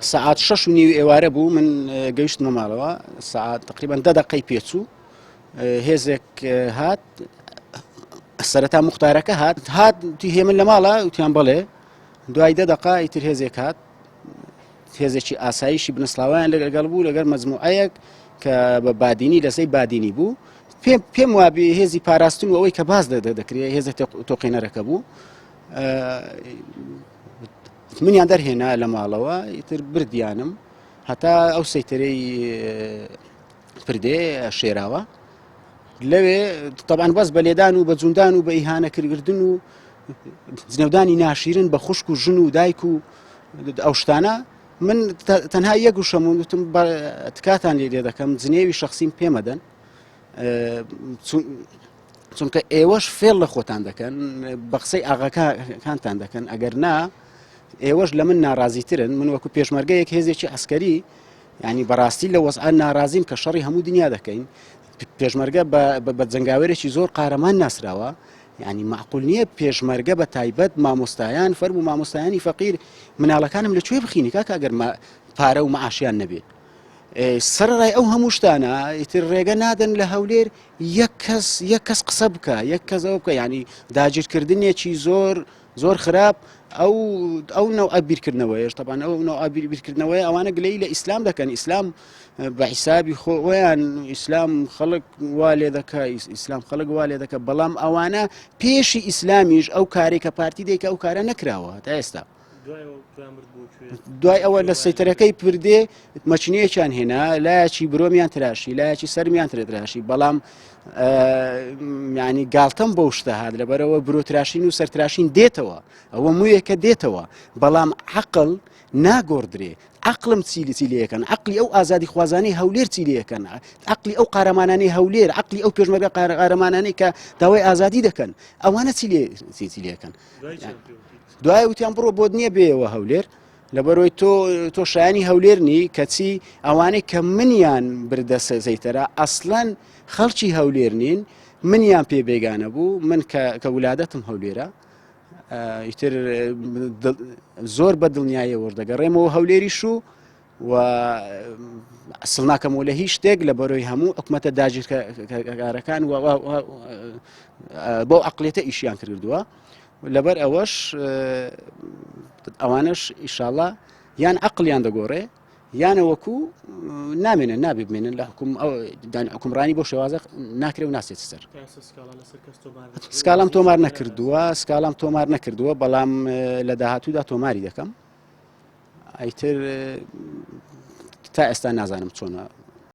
ساعات 6:30 ئێوارە بوو من گەیشتمە ماڵەوە ساعات تقریبا 10 دقەی پێچوو هێزێک هات سەرەتا مختارەکە هات هێ من لە ماڵە وتیان بەڵێ دوای 10 دقە ئیتر هێزێک هات هێزێکی ئاساییشی بنسڵاویان لەگەڵ بوو لەگەر مەجموعەیەک کە بە بادینی لەسەی بادینی بوو پێم وابێ هێزی پاراستن و ئەوەی کە باز دەکرێت هێزە تۆقینەرەکە بوو منیان دەرهێنا لە ماڵەوە ئیتر بردیانم هەتا ئەو سەیتەرەی پردێ شێراوە لەوێ طبعاً بەس بە لێدان و بە جوندان و بە ئیهانەکردن و جنەودانی ناشیرن بە خوشک و ژن و دایک و ئەو شتانە من تەنها یەک گوشەم وتم تکاتان لێ دەکەم جنێوی شەخسیم پێمەدەن چونکە ئێوەش فێڵ لە خۆتان دەکەن بە قسەی ئاغاکانتان دەکەن ئەگەر نا ئێوەش لە من ناڕازیترن من وەکو پێشمەرگەیەک هێزێکی عەسکەری ینی بەڕاستی لە وەزعان ناڕازیم کە شەڕی هەموو دنیا دەکەین پێشمەرگە بە جەنگاوێرێکی زۆر قارەمان ناسراوە ینی معقول نییە پێشمەرگە بە تایبەت مامۆستایان فەرم و مامۆستایانی فەقیر مناڵەکانم لەکوێ بخینی کاکە ئەگەر پارە و مەعاشیان نەبێت سەرڕای ئەو هەموو شتانە ئیتر ڕێگە نادەن لە هەولێر یەک کەس قسە بکە یەک کەس ئەوە بکە ینی داگیرکردنێکی زۆر خراپ ئەو نەوع بیرکردنەوەیش طبعاً ئەو نوع بیرکردنەوەی ئەوانە گلەی لە ئیسلام دەکەن ئیسلام بە حیسابی خۆیان ئیسلام خەڵک وا لێ دەکە ئیسلام خەڵک وا لێ دەکە بەڵام ئەوانە پێشی ئیسلامیش ئەو کارێکە پارتی دەیکە ئەو کارە نەکراوە تا ئێستا دوای ئەوە لە سەیتەرەکەی پردێ مەچنەیەکیان هێنا لایەکی برۆمیان تراشی لایەکی سەرمیان تراشی بەڵام ینی گاڵتەم بەو شتە هات لەبەرەوە برۆتراشین و سەرتراشین دێتەوە ئەوە مویەکە دێتەوە بەڵام عەقڵ ناگۆڕدرێ عەقڵم چی لێەکەن عەقلی ئەو ئازادی خوازانەی هەولێر چی لێەکەن عەقلی ئەو قارەمانانەی هەولێر عەقلی ئەو پێشمەرگە قارەمانانەی کە داوای ئازادی دەکەن ئەوانە چی لێەکەن دوای وتیان بڕۆ بۆ نییە بێەوە هەولێر لەبەرەوەی تۆ شایانی هەولێرنی کەچی ئەوانەی کە منیان بردە سەیتەرە ئەسڵەن خەڵکی هەولێر نین منیان پێ بێگانە بوو من کە ولادەتم هەولێرە ئیتر زۆر بە دڵنیایە وەردەگەڕێمەوە هەولێریش و ئەسڵ ناکەمەوە لە هیچ شتێک لەبەرەوەی هەموو حکومەتە داگیرکارەکان بۆ عەقڵێتە ئیشیان کردووە لەبەر ئەوەش ئەوانش ئیشاڵڵا یان عەقڵیان دەگۆڕێ یانە وەکو نابێنن لە حکومڕانی بۆ شێوازە ناکرێ و ناسێت سەر سکاڵام تۆمار نەکردووە بەڵام لە داهاتوودا تۆماری دەکەم ئەیتر تا ئێستا نازانم چۆنە